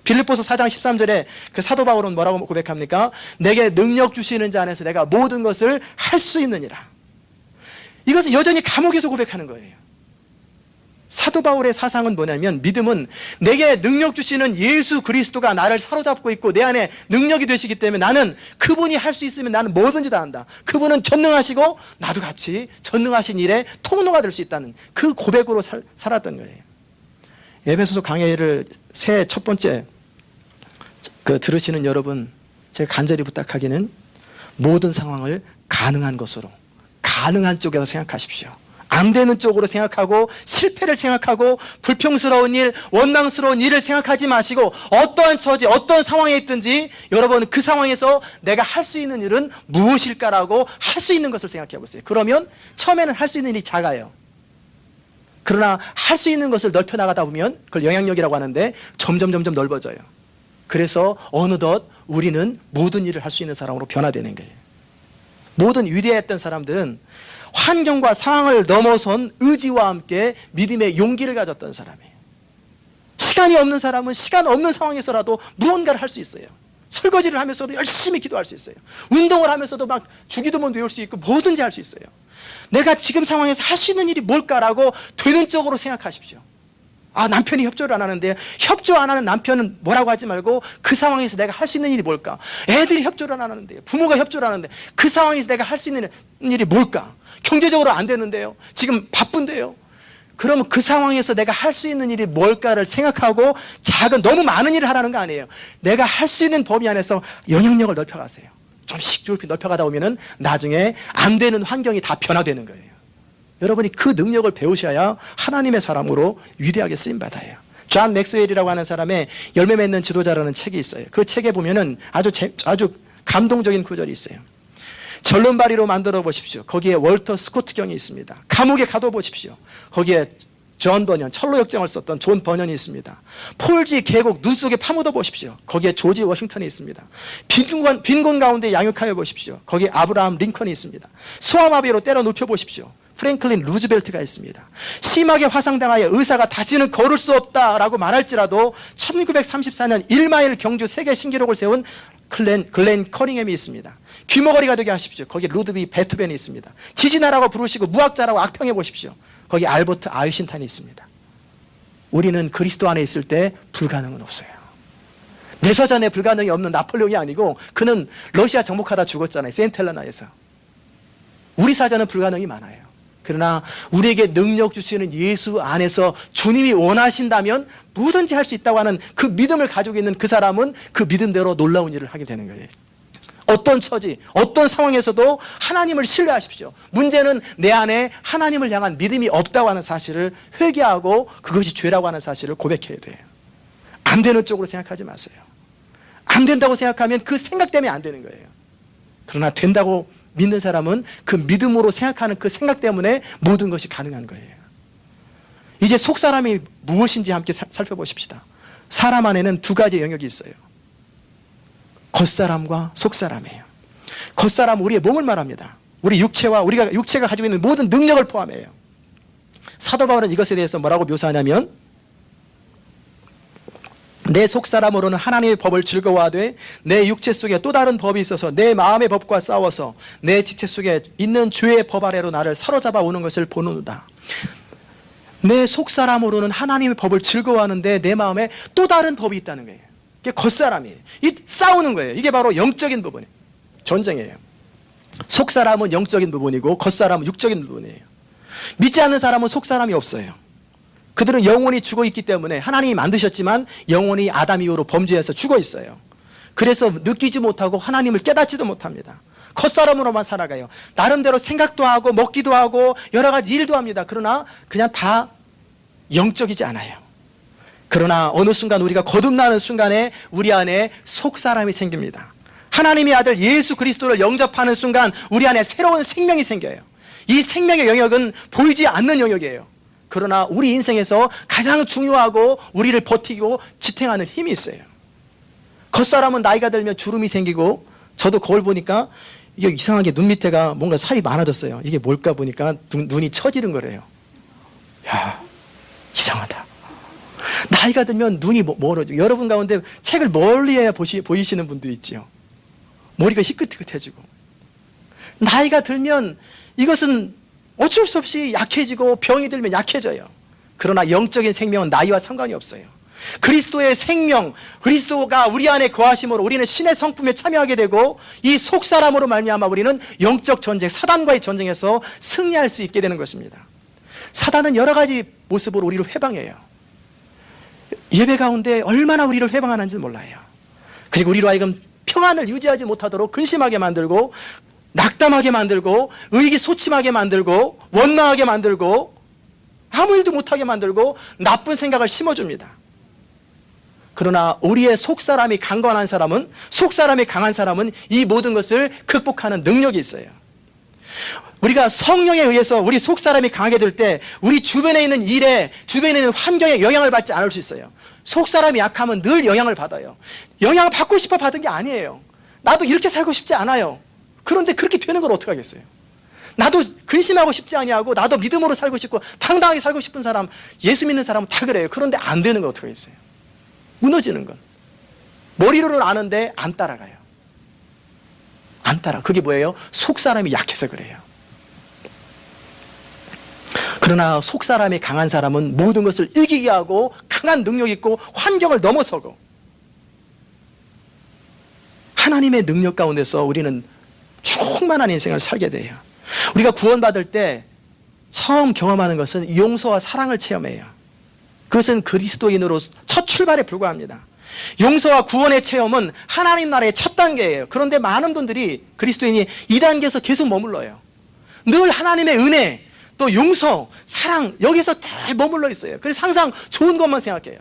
빌립보서 4장 13절에 그 사도 바울은 뭐라고 고백합니까? 내게 능력 주시는 자 안에서 내가 모든 것을 할 수 있느니라. 이것은 여전히 감옥에서 고백하는 거예요. 사도 바울의 사상은 뭐냐면 믿음은 내게 능력 주시는 예수 그리스도가 나를 사로잡고 있고 내 안에 능력이 되시기 때문에 나는 그분이 할 수 있으면 나는 뭐든지 다 한다. 그분은 전능하시고 나도 같이 전능하신 일에 통로가 될 수 있다는 그 고백으로 살았던 거예요. 에베소서 강해를 새해 첫 번째 들으시는 여러분, 제가 간절히 부탁하기는 모든 상황을 가능한 것으로, 가능한 쪽에서 생각하십시오. 안 되는 쪽으로 생각하고 실패를 생각하고 불평스러운 일, 원망스러운 일을 생각하지 마시고 어떠한 처지, 어떤 상황에 있든지 여러분 그 상황에서 내가 할 수 있는 일은 무엇일까라고 할 수 있는 것을 생각해 보세요. 그러면 처음에는 할 수 있는 일이 작아요. 그러나 할 수 있는 것을 넓혀 나가다 보면 그걸 영향력이라고 하는데 점점 넓어져요. 그래서 어느덧 우리는 모든 일을 할 수 있는 사람으로 변화되는 거예요. 모든 위대했던 사람들은 환경과 상황을 넘어선 의지와 함께 믿음의 용기를 가졌던 사람이에요. 시간이 없는 사람은 시간 없는 상황에서라도 무언가를 할 수 있어요. 설거지를 하면서도 열심히 기도할 수 있어요. 운동을 하면서도 막 주기도문 외울 수 있고 뭐든지 할 수 있어요. 내가 지금 상황에서 할 수 있는 일이 뭘까라고 되는 쪽으로 생각하십시오. 남편이 협조를 안 하는데 협조 안 하는 남편은 뭐라고 하지 말고 그 상황에서 내가 할 수 있는 일이 뭘까? 애들이 협조를 안 하는데 부모가 협조를 안 하는데 그 상황에서 내가 할 수 있는 일이 뭘까? 경제적으로 안 되는데요. 지금 바쁜데요. 그러면 그 상황에서 내가 할 수 있는 일이 뭘까를 생각하고 작은 너무 많은 일을 하라는 거 아니에요. 내가 할 수 있는 범위 안에서 영향력을 넓혀가세요. 좀씩 넓혀가다 보면은 나중에 안 되는 환경이 다 변화되는 거예요. 여러분이 그 능력을 배우셔야 하나님의 사람으로 위대하게 쓰임받아요. 존 맥스웰이라고 하는 사람의 열매 맺는 지도자라는 책이 있어요. 그 책에 보면은 아주 감동적인 구절이 있어요. 절름발이로 만들어 보십시오. 거기에 월터 스코트 경이 있습니다. 감옥에 가둬 보십시오. 거기에 존 버년, 철로 역정을 썼던 존 버년이 있습니다. 폴지 계곡 눈 속에 파묻어 보십시오. 거기에 조지 워싱턴이 있습니다. 빈곤 가운데 양육하여 보십시오. 거기에 아브라함 링컨이 있습니다. 소아마비로 때려 눕혀 보십시오. 프랭클린 루즈벨트가 있습니다. 심하게 화상당하여 의사가 다시는 걸을 수 없다라고 말할지라도 1934년 1마일 경주 세계 신기록을 세운 글렌 커링햄이 있습니다. 귀머거리가 되게 하십시오. 거기 루드비 베토벤이 있습니다. 지진하라고 부르시고 무학자라고 악평해 보십시오. 거기 알버트 아인슈타인이 있습니다. 우리는 그리스도 안에 있을 때 불가능은 없어요. 내서전에 불가능이 없는 나폴레옹이 아니고 그는 러시아 정복하다 죽었잖아요. 센텔라나에서. 우리 사전은 불가능이 많아요. 그러나 우리에게 능력 주시는 예수 안에서 주님이 원하신다면 뭐든지 할 수 있다고 하는 그 믿음을 가지고 있는 그 사람은 그 믿음대로 놀라운 일을 하게 되는 거예요. 어떤 처지, 어떤 상황에서도 하나님을 신뢰하십시오. 문제는 내 안에 하나님을 향한 믿음이 없다고 하는 사실을 회개하고 그것이 죄라고 하는 사실을 고백해야 돼요. 안 되는 쪽으로 생각하지 마세요. 안 된다고 생각하면 그 생각 때문에 안 되는 거예요. 그러나 된다고 믿는 사람은 그 믿음으로 생각하는 그 생각 때문에 모든 것이 가능한 거예요. 이제 속사람이 무엇인지 함께 살펴보십시다. 사람 안에는 두 가지 영역이 있어요. 겉사람과 속사람이에요. 겉사람 우리의 몸을 말합니다. 우리 육체가 가지고 있는 모든 능력을 포함해요. 사도 바울은 이것에 대해서 뭐라고 묘사하냐면 내 속사람으로는 하나님의 법을 즐거워하되 내 육체 속에 또 다른 법이 있어서 내 마음의 법과 싸워서 내 지체 속에 있는 죄의 법 아래로 나를 사로잡아 오는 것을 보노다. 내 속사람으로는 하나님의 법을 즐거워하는데 내 마음에 또 다른 법이 있다는 거예요. 이게 겉사람이에요. 이 싸우는 거예요. 이게 바로 영적인 부분이에요. 전쟁이에요. 속사람은 영적인 부분이고 겉사람은 육적인 부분이에요. 믿지 않는 사람은 속사람이 없어요. 그들은 영혼이 죽어 있기 때문에 하나님이 만드셨지만 영혼이 아담 이후로 범죄해서 죽어 있어요. 그래서 느끼지 못하고 하나님을 깨닫지도 못합니다. 겉사람으로만 살아가요. 나름대로 생각도 하고 먹기도 하고 여러 가지 일도 합니다. 그러나 그냥 다 영적이지 않아요. 그러나 어느 순간 우리가 거듭나는 순간에 우리 안에 속사람이 생깁니다. 하나님의 아들 예수 그리스도를 영접하는 순간 우리 안에 새로운 생명이 생겨요. 이 생명의 영역은 보이지 않는 영역이에요. 그러나 우리 인생에서 가장 중요하고 우리를 버티고 지탱하는 힘이 있어요. 겉사람은 나이가 들면 주름이 생기고, 저도 거울 보니까 이게 이상하게 눈 밑에가 뭔가 살이 많아졌어요. 이게 뭘까 보니까 눈이 처지는 거래요. 야, 이상하다. 나이가 들면 눈이 멀어지고, 여러분 가운데 책을 멀리 해야 보이시는 분도 있지요. 머리가 희끗희끗해지고. 나이가 들면 이것은 어쩔 수 없이 약해지고 병이 들면 약해져요. 그러나 영적인 생명은 나이와 상관이 없어요. 그리스도의 생명, 그리스도가 우리 안에 거하심으로 우리는 신의 성품에 참여하게 되고 이 속사람으로 말미암아 우리는 영적 전쟁, 사단과의 전쟁에서 승리할 수 있게 되는 것입니다. 사단은 여러 가지 모습으로 우리를 회방해요. 예배 가운데 얼마나 우리를 회방하는지 몰라요. 그리고 우리로 하여금 평안을 유지하지 못하도록 근심하게 만들고, 낙담하게 만들고, 의기소침하게 만들고, 원망하게 만들고, 아무 일도 못하게 만들고 나쁜 생각을 심어줍니다. 그러나 우리의 속사람이 강건한 사람은, 속사람이 강한 사람은 이 모든 것을 극복하는 능력이 있어요. 우리가 성령에 의해서 우리 속사람이 강하게 될 때 우리 주변에 있는 일에, 주변에 있는 환경에 영향을 받지 않을 수 있어요. 속사람이 약하면 늘 영향을 받아요. 영향을 받고 싶어 받은 게 아니에요. 나도 이렇게 살고 싶지 않아요. 그런데 그렇게 되는 걸 어떻게 하겠어요? 나도 근심하고 싶지 아니하고 나도 믿음으로 살고 싶고 당당하게 살고 싶은 사람, 예수 믿는 사람은 다 그래요. 그런데 안 되는 걸 어떻게 하겠어요? 무너지는 건. 머리로는 아는데 안 따라가요. 안 따라. 그게 뭐예요? 속사람이 약해서 그래요. 그러나 속사람이 강한 사람은 모든 것을 이기게 하고 강한 능력 있고 환경을 넘어서고 하나님의 능력 가운데서 우리는 충만한 인생을 살게 돼요. 우리가 구원받을 때 처음 경험하는 것은 용서와 사랑을 체험해요. 그것은 그리스도인으로 첫 출발에 불과합니다. 용서와 구원의 체험은 하나님 나라의 첫 단계예요. 그런데 많은 분들이 그리스도인이 2단계에서 계속 머물러요. 늘 하나님의 은혜, 또 용서, 사랑, 여기서 잘 머물러 있어요. 그래서 항상 좋은 것만 생각해요.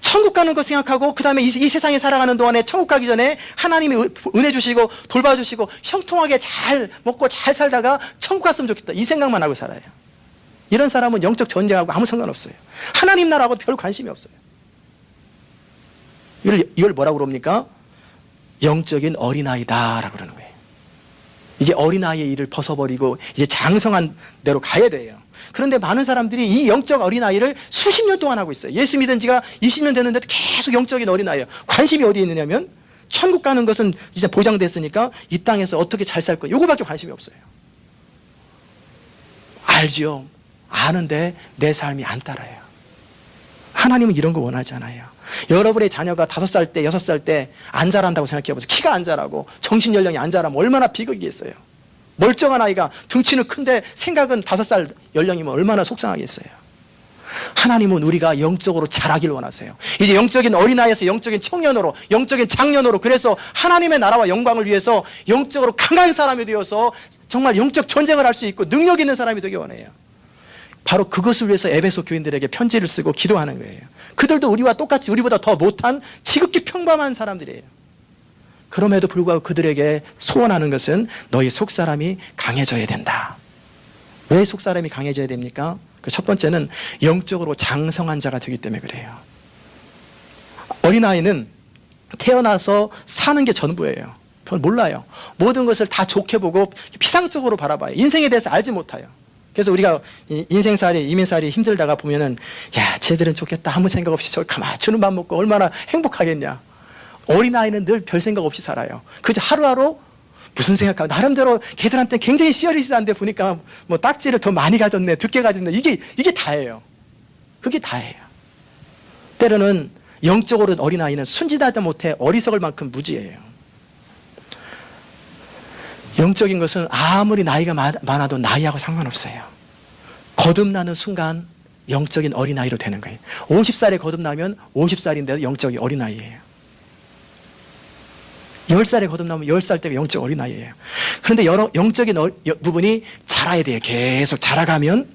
천국 가는 거 생각하고 그 다음에 이 세상에 살아가는 동안에 천국 가기 전에 하나님이 은혜 주시고 돌봐주시고 형통하게 잘 먹고 잘 살다가 천국 갔으면 좋겠다, 이 생각만 하고 살아요. 이런 사람은 영적 전쟁하고 아무 상관없어요. 하나님 나라하고 별 관심이 없어요. 이걸 뭐라고 그럽니까? 영적인 어린아이다라고 그러는 거예요. 이제 어린아이의 일을 벗어버리고 이제 장성한 대로 가야 돼요. 그런데 많은 사람들이 이 영적 어린아이를 수십 년 동안 하고 있어요. 예수 믿은 지가 20년 됐는데도 계속 영적인 어린아이예요. 관심이 어디에 있느냐면 천국 가는 것은 이제 보장됐으니까 이 땅에서 어떻게 잘 살 거야, 요거밖에 관심이 없어요. 알지요. 아는데 내 삶이 안 따라요. 하나님은 이런 거 원하지 않아요. 여러분의 자녀가 5살 때, 6살 때 안 자란다고 생각해 보세요. 키가 안 자라고 정신연령이 안 자라면 얼마나 비극이겠어요. 멀쩡한 아이가 등치는 큰데 생각은 5살 연령이면 얼마나 속상하겠어요. 하나님은 우리가 영적으로 자라기를 원하세요. 이제 영적인 어린아이에서 영적인 청년으로, 영적인 장년으로, 그래서 하나님의 나라와 영광을 위해서 영적으로 강한 사람이 되어서 정말 영적 전쟁을 할 수 있고 능력 있는 사람이 되기 원해요. 바로 그것을 위해서 에베소 교인들에게 편지를 쓰고 기도하는 거예요. 그들도 우리와 똑같이 우리보다 더 못한 지극히 평범한 사람들이에요. 그럼에도 불구하고 그들에게 소원하는 것은 너희 속사람이 강해져야 된다. 왜 속사람이 강해져야 됩니까? 그 첫 번째는 영적으로 장성한 자가 되기 때문에 그래요. 어린아이는 태어나서 사는 게 전부예요. 별 몰라요. 모든 것을 다 좋게 보고 피상적으로 바라봐요. 인생에 대해서 알지 못해요. 그래서 우리가 인생살이, 이민살이 힘들다가 보면은, 야, 쟤들은 좋겠다. 아무 생각 없이 저 가만히 주는 밥 먹고 얼마나 행복하겠냐. 어린아이는 늘 별 생각 없이 살아요. 그저 하루하루 무슨 생각하고, 나름대로 걔들한테 굉장히 시어리스한데 보니까 뭐 딱지를 더 많이 가졌네, 두께 가졌네. 이게 다예요. 그게 다예요. 때로는 영적으로 어린아이는 순진하지 못해 어리석을 만큼 무지해요. 영적인 것은 아무리 나이가 많아도 나이하고 상관없어요. 거듭나는 순간 영적인 어린아이로 되는 거예요. 50살에 거듭나면 50살인데도 영적인 어린아이예요. 10살에 거듭나면 10살 때면 영적 어린아이예요. 그런데 영적인 부분이 자라야 돼요. 계속 자라가면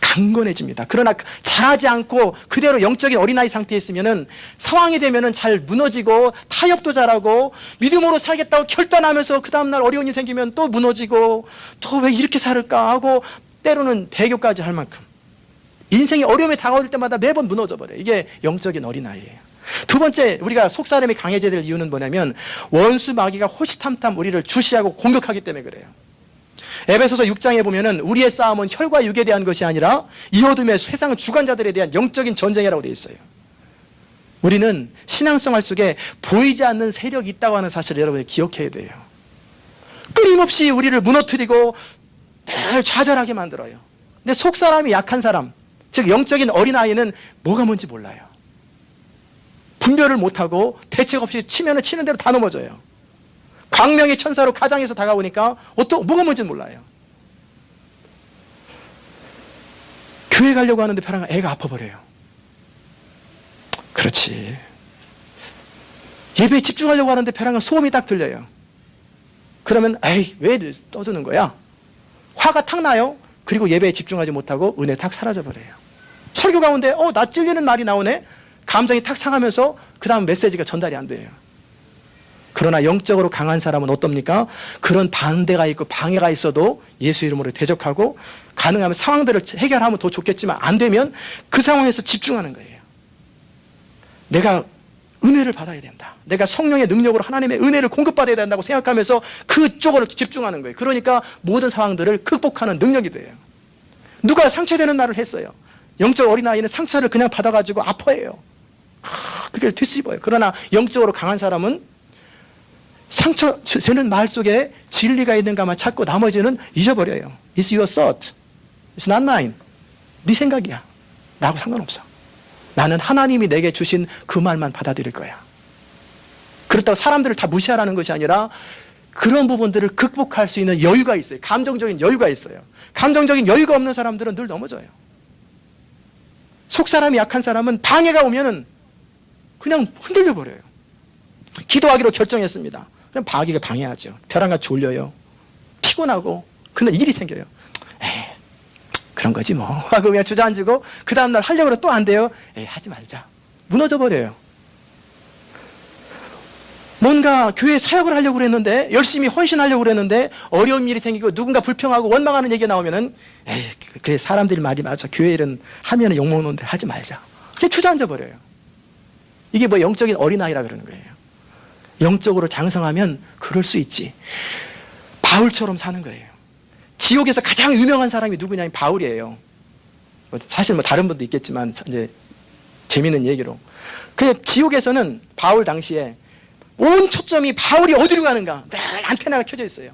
강건해집니다. 그러나 자라지 않고 그대로 영적인 어린아이 상태에 있으면은 상황이 되면은 잘 무너지고 타협도 잘하고 믿음으로 살겠다고 결단하면서 그 다음날 어려운 일이 생기면 또 무너지고 또 왜 이렇게 살을까 하고 때로는 배교까지 할 만큼 인생이 어려움이 다가올 때마다 매번 무너져 버려요. 이게 영적인 어린아이예요. 두 번째, 우리가 속사람이 강해져야 될 이유는 뭐냐면 원수 마귀가 호시탐탐 우리를 주시하고 공격하기 때문에 그래요. 에베소서 6장에 보면은 우리의 싸움은 혈과 육에 대한 것이 아니라 이 어둠의 세상 주관자들에 대한 영적인 전쟁이라고 되어 있어요. 우리는 신앙생활 속에 보이지 않는 세력이 있다고 하는 사실을 여러분이 기억해야 돼요. 끊임없이 우리를 무너뜨리고 늘 좌절하게 만들어요. 근데 속사람이 약한 사람, 즉 영적인 어린아이는 뭐가 뭔지 몰라요. 분별을 못하고 대책 없이 치면은 치는 대로 다 넘어져요. 광명의 천사로 가장에서 다가오니까 뭐가 뭔지 몰라요. 교회 가려고 하는데 벼랑아 애가 아파버려요. 그렇지. 예배에 집중하려고 하는데 벼랑아 소음이 딱 들려요. 그러면 에이 왜 떠드는 거야? 화가 탁 나요. 그리고 예배에 집중하지 못하고 은혜 탁 사라져버려요. 설교 가운데 나 찔리는 말이 나오네. 감정이 탁 상하면서 그 다음 메시지가 전달이 안 돼요. 그러나 영적으로 강한 사람은 어떻습니까? 그런 반대가 있고 방해가 있어도 예수 이름으로 대적하고 가능하면 상황들을 해결하면 더 좋겠지만 안 되면 그 상황에서 집중하는 거예요. 내가 은혜를 받아야 된다. 내가 성령의 능력으로 하나님의 은혜를 공급받아야 된다고 생각하면서 그쪽으로 집중하는 거예요. 그러니까 모든 상황들을 극복하는 능력이 돼요. 누가 상처되는 말을 했어요. 영적 어린아이는 상처를 그냥 받아가지고 아파해요. 그게 뒤집어요. 그러나 영적으로 강한 사람은 상처되는 말 속에 진리가 있는가만 찾고 나머지는 잊어버려요. It's your thought. It's not mine. 네 생각이야. 나하고 상관없어. 나는 하나님이 내게 주신 그 말만 받아들일 거야. 그렇다고 사람들을 다 무시하라는 것이 아니라 그런 부분들을 극복할 수 있는 여유가 있어요. 감정적인 여유가 있어요. 감정적인 여유가 없는 사람들은 늘 넘어져요. 속사람이 약한 사람은 방해가 오면은 그냥 흔들려 버려요. 기도하기로 결정했습니다. 그냥 마귀가 방해하죠. 벼랑같이 졸려요. 피곤하고 근데 일이 생겨요. 에이, 그런 거지 뭐 하고 그냥 주저앉고 그 다음날 하려고 해도 또 안 돼요. 에이, 하지 말자. 무너져 버려요. 뭔가 교회 사역을 하려고 그랬는데 열심히 헌신하려고 그랬는데 어려운 일이 생기고 누군가 불평하고 원망하는 얘기가 나오면은 에이, 그래 사람들이 말이 맞아. 교회 일은 하면은 욕먹는데 하지 말자. 그냥 주저앉아 버려요. 이게 뭐 영적인 어린아이라 그러는 거예요. 영적으로 장성하면 그럴 수 있지. 바울처럼 사는 거예요. 지옥에서 가장 유명한 사람이 누구냐면 바울이에요. 사실 뭐 다른 분도 있겠지만 이제 재미있는 얘기로. 그 지옥에서는 바울 당시에 온 초점이 바울이 어디로 가는가 늘 안테나가 켜져 있어요.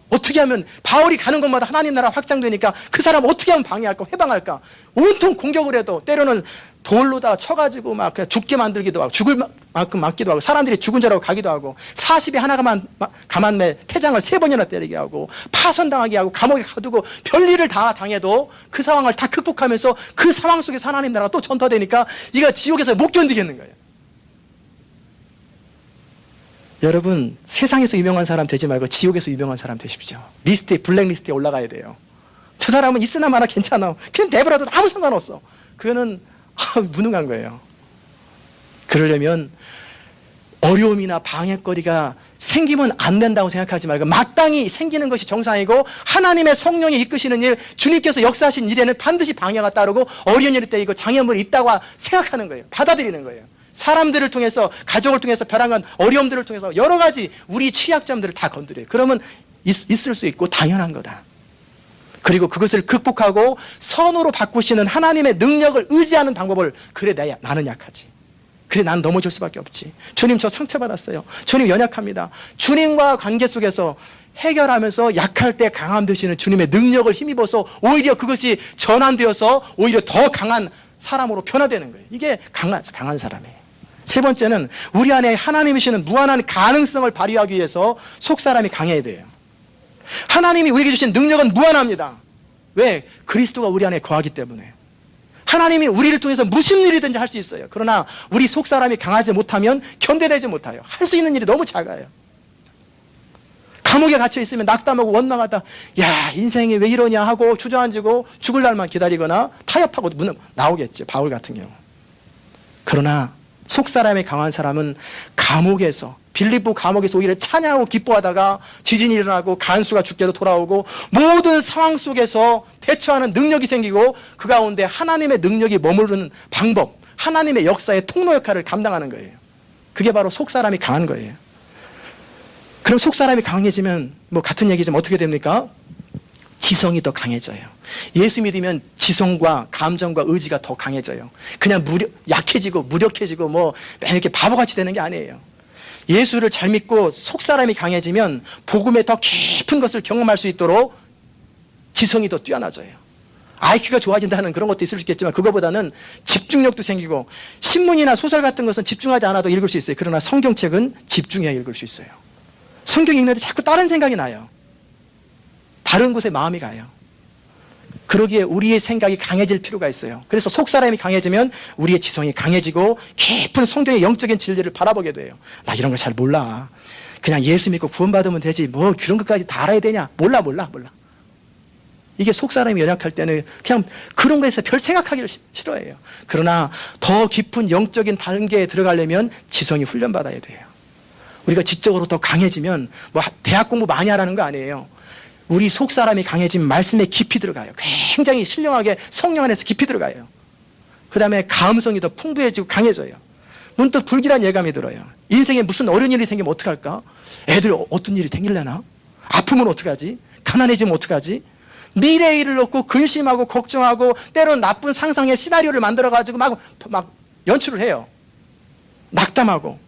어떻게 하면 바울이 가는 곳마다 하나님 나라 확장되니까 그 사람 어떻게 하면 방해할까 해방할까 온통 공격을 해도 때로는 돌로다 쳐가지고 막 그냥 죽게 만들기도 하고 죽을 만큼 맞기도 하고 사람들이 죽은 줄 알고 가기도 하고 40에 하나가만 가만매 태장을 3번이나 때리게 하고 파선당하게 하고 감옥에 가두고 별일을 다 당해도 그 상황을 다 극복하면서 그 상황 속에서 하나님 나라가 또 전파되니까 이가 지옥에서 못 견디겠는 거예요. 여러분 세상에서 유명한 사람 되지 말고 지옥에서 유명한 사람 되십시오. 리스트에 블랙리스트에 올라가야 돼요. 저 사람은 있으나 마나 괜찮아. 그냥 내버려도 아무 상관없어. 그거는 무능한 거예요. 그러려면 어려움이나 방해거리가 생기면 안 된다고 생각하지 말고 마땅히 생기는 것이 정상이고 하나님의 성령이 이끄시는 일, 주님께서 역사하신 일에는 반드시 방해가 따르고 어려운 일이 때이고 장애물이 있다고 생각하는 거예요. 받아들이는 거예요. 사람들을 통해서 가족을 통해서 벼랑한 어려움들을 통해서 여러 가지 우리 취약점들을 다 건드려요. 그러면 있을 수 있고 당연한 거다. 그리고 그것을 극복하고 선으로 바꾸시는 하나님의 능력을 의지하는 방법을, 그래 나는 약하지, 그래 난 넘어질 수밖에 없지, 주님 저 상처받았어요, 주님 연약합니다. 주님과 관계 속에서 해결하면서 약할 때 강함 되시는 주님의 능력을 힘입어서 오히려 그것이 전환되어서 오히려 더 강한 사람으로 변화되는 거예요. 이게 강한 사람이에요. 세 번째는 우리 안에 하나님이시는 무한한 가능성을 발휘하기 위해서 속사람이 강해야 돼요. 하나님이 우리에게 주신 능력은 무한합니다. 왜? 그리스도가 우리 안에 거하기 때문에. 하나님이 우리를 통해서 무슨 일이든지 할 수 있어요. 그러나 우리 속사람이 강하지 못하면 견뎌내지 못해요. 할 수 있는 일이 너무 작아요. 감옥에 갇혀 있으면 낙담하고 원망하다, 야 인생이 왜 이러냐 하고 주저앉고 죽을 날만 기다리거나 타협하고 나오겠죠. 바울 같은 경우. 그러나 속사람이 강한 사람은 감옥에서, 빌립보 감옥에서 오히려 찬양하고 기뻐하다가 지진이 일어나고 간수가 죽게도 돌아오고 모든 상황 속에서 대처하는 능력이 생기고 그 가운데 하나님의 능력이 머무르는 방법, 하나님의 역사의 통로 역할을 감당하는 거예요. 그게 바로 속사람이 강한 거예요. 그럼 속사람이 강해지면 뭐 같은 얘기지만 어떻게 됩니까? 지성이 더 강해져요. 예수 믿으면 지성과 감정과 의지가 더 강해져요. 그냥 약해지고 무력해지고 뭐 이렇게 바보같이 되는 게 아니에요. 예수를 잘 믿고 속사람이 강해지면 복음의 더 깊은 것을 경험할 수 있도록 지성이 더 뛰어나져요. IQ가 좋아진다는 그런 것도 있을 수 있겠지만 그거보다는 집중력도 생기고, 신문이나 소설 같은 것은 집중하지 않아도 읽을 수 있어요. 그러나 성경책은 집중해야 읽을 수 있어요. 성경 읽는데 자꾸 다른 생각이 나요. 다른 곳에 마음이 가요. 그러기에 우리의 생각이 강해질 필요가 있어요. 그래서 속사람이 강해지면 우리의 지성이 강해지고 깊은 성경의 영적인 진리를 바라보게 돼요. 나 이런 걸 잘 몰라. 그냥 예수 믿고 구원받으면 되지. 뭐 그런 것까지 다 알아야 되냐. 몰라. 이게 속사람이 연약할 때는 그냥 그런 거에서 별 생각하기를 싫어해요. 그러나 더 깊은 영적인 단계에 들어가려면 지성이 훈련받아야 돼요. 우리가 지적으로 더 강해지면 뭐 대학 공부 많이 하라는 거 아니에요. 우리 속사람이 강해지면 말씀에 깊이 들어가요. 굉장히 신령하게 성령 안에서 깊이 들어가요. 그 다음에 감성이 더 풍부해지고 강해져요. 문득 불길한 예감이 들어요. 인생에 무슨 어려운 일이 생기면 어떡할까? 애들 어떤 일이 생길려나? 아프면 어떡하지? 가난해지면 어떡하지? 미래의 일을 놓고 근심하고 걱정하고 때로는 나쁜 상상의 시나리오를 만들어가지고 막 연출을 해요. 낙담하고.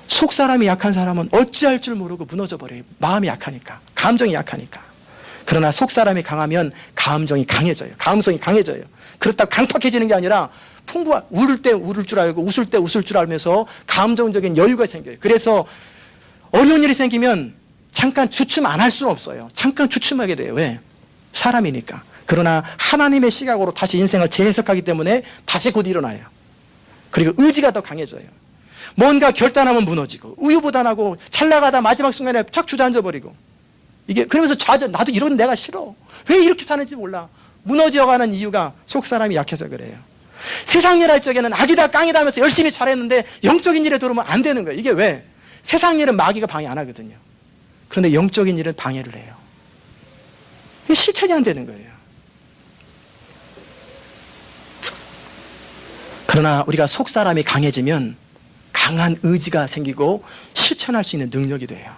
속사람이 약한 사람은 어찌할 줄 모르고 무너져 버려요. 마음이 약하니까, 감정이 약하니까. 그러나 속사람이 강하면 감정이 강해져요. 감성이 강해져요. 그렇다고 강팍해지는 게 아니라 울을 때 울을 줄 알고 웃을 때 웃을 줄 알면서 감정적인 여유가 생겨요. 그래서 어려운 일이 생기면 잠깐 주춤 안 할 수는 없어요. 잠깐 주춤하게 돼요. 왜? 사람이니까. 그러나 하나님의 시각으로 다시 인생을 재해석하기 때문에 다시 곧 일어나요. 그리고 의지가 더 강해져요. 뭔가 결단하면 무너지고 우유부단하고 잘 나가다 마지막 순간에 착 주저앉아버리고, 이게 그러면서 나도 이런 내가 싫어. 왜 이렇게 사는지 몰라. 무너져가는 이유가 속사람이 약해서 그래요. 세상 일 할 적에는 악이다 깡이다 하면서 열심히 잘했는데 영적인 일에 들어오면 안 되는 거예요. 이게 왜? 세상 일은 마귀가 방해 안 하거든요. 그런데 영적인 일은 방해를 해요. 이게 실천이 안 되는 거예요. 그러나 우리가 속사람이 강해지면 강한 의지가 생기고 실천할 수 있는 능력이 돼요.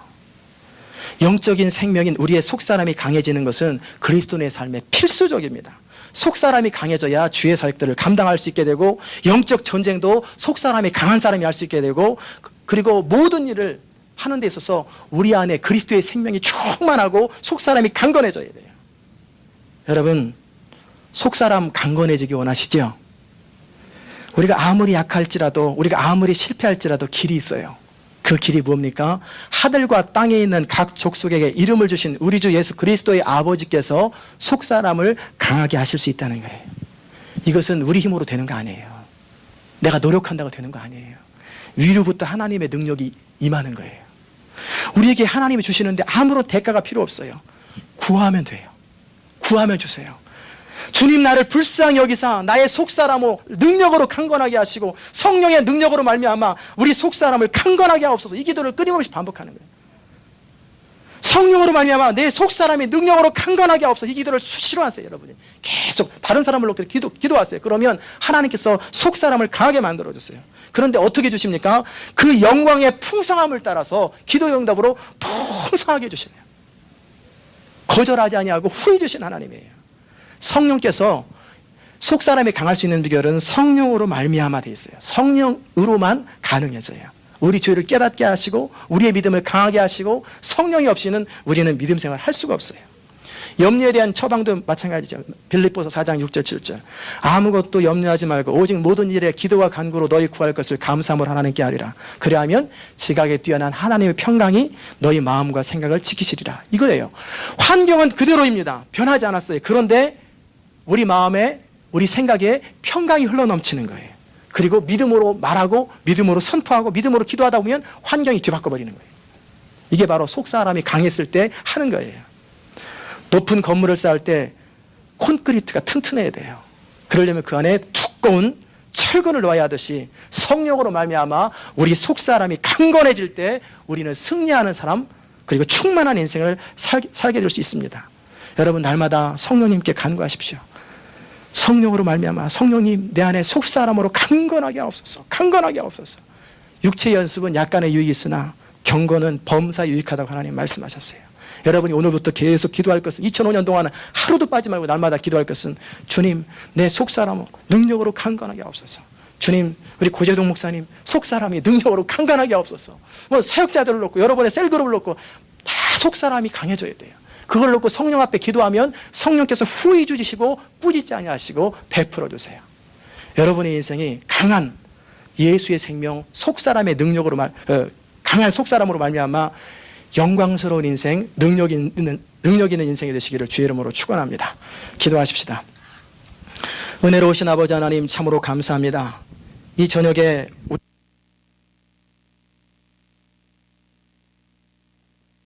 영적인 생명인 우리의 속사람이 강해지는 것은 그리스도인의 삶에 필수적입니다. 속사람이 강해져야 주의 사역들을 감당할 수 있게 되고, 영적 전쟁도 속사람이 강한 사람이 할 수 있게 되고, 그리고 모든 일을 하는 데 있어서 우리 안에 그리스도의 생명이 충만하고 속사람이 강건해져야 돼요. 여러분, 속사람 강건해지기 원하시죠? 우리가 아무리 약할지라도, 우리가 아무리 실패할지라도 길이 있어요. 그 길이 뭡니까? 하늘과 땅에 있는 각 족속에게 이름을 주신 우리 주 예수 그리스도의 아버지께서 속사람을 강하게 하실 수 있다는 거예요. 이것은 우리 힘으로 되는 거 아니에요. 내가 노력한다고 되는 거 아니에요. 위로부터 하나님의 능력이 임하는 거예요. 우리에게 하나님이 주시는데 아무런 대가가 필요 없어요. 구하면 돼요. 구하면 주세요. 주님 나를 불쌍히 여기사 나의 속사람을 능력으로 강건하게 하시고 성령의 능력으로 말미암아 우리 속사람을 강건하게 하옵소서. 이 기도를 끊임없이 반복하는 거예요. 성령으로 말미암아 내 속사람이 능력으로 강건하게 하옵소서. 이 기도를 수시로 하세요. 여러분이 계속 다른 사람을 놓고 기도하세요. 그러면 하나님께서 속사람을 강하게 만들어주세요. 그런데 어떻게 주십니까? 그 영광의 풍성함을 따라서 기도 응답으로 풍성하게 해주시네요. 거절하지 아니하고 후히 주신 하나님이에요. 성령께서 속 사람이 강할 수 있는 비결은 성령으로 말미암아 돼 있어요. 성령으로만 가능해져요. 우리 죄를 깨닫게 하시고 우리의 믿음을 강하게 하시고 성령이 없이는 우리는 믿음 생활을 할 수가 없어요. 염려에 대한 처방도 마찬가지죠. 빌립보서 4장 6절 7절. 아무것도 염려하지 말고 오직 모든 일에 기도와 간구로 너희 구할 것을 감사함으로 하나님께 하리라. 그리하면 지각에 뛰어난 하나님의 평강이 너희 마음과 생각을 지키시리라. 이거예요. 환경은 그대로입니다. 변하지 않았어요. 그런데 우리 마음에 우리 생각에 평강이 흘러넘치는 거예요. 그리고 믿음으로 말하고 믿음으로 선포하고 믿음으로 기도하다 보면 환경이 뒤바꿔버리는 거예요. 이게 바로 속사람이 강했을 때 하는 거예요. 높은 건물을 쌓을 때 콘크리트가 튼튼해야 돼요. 그러려면 그 안에 두꺼운 철근을 넣어야 하듯이 성령으로 말미암아 우리 속사람이 강건해질 때 우리는 승리하는 사람 그리고 충만한 인생을 살게 될 수 있습니다. 여러분 날마다 성령님께 간구하십시오. 성령으로 말미암아 성령님 내 안에 속사람으로 강건하게 하옵소서. 강건하게 하옵소서. 육체 연습은 약간의 유익이 있으나 경건은 범사에 유익하다고 하나님 말씀하셨어요. 여러분이 오늘부터 계속 기도할 것은 2005년 동안 하루도 빠지 말고 날마다 기도할 것은 주님 내 속사람을 능력으로 강건하게 하옵소서. 주님 우리 고재동 목사님 속사람이 능력으로 강건하게 하옵소서. 뭐 사역자들을 놓고 여러분의 셀그룹을 놓고 다 속사람이 강해져야 돼요. 그걸 놓고 성령 앞에 기도하면 성령께서 후히 주시고 꾸짖지 아니하시고 베풀어 주세요. 여러분의 인생이 강한 예수의 생명 속사람의 능력으로 강한 속사람으로 말미암아 영광스러운 인생, 능력 있는 인생이 되시기를 주의 이름으로 축원합니다. 기도하십시다. 은혜로우신 아버지 하나님 참으로 감사합니다. 이 저녁에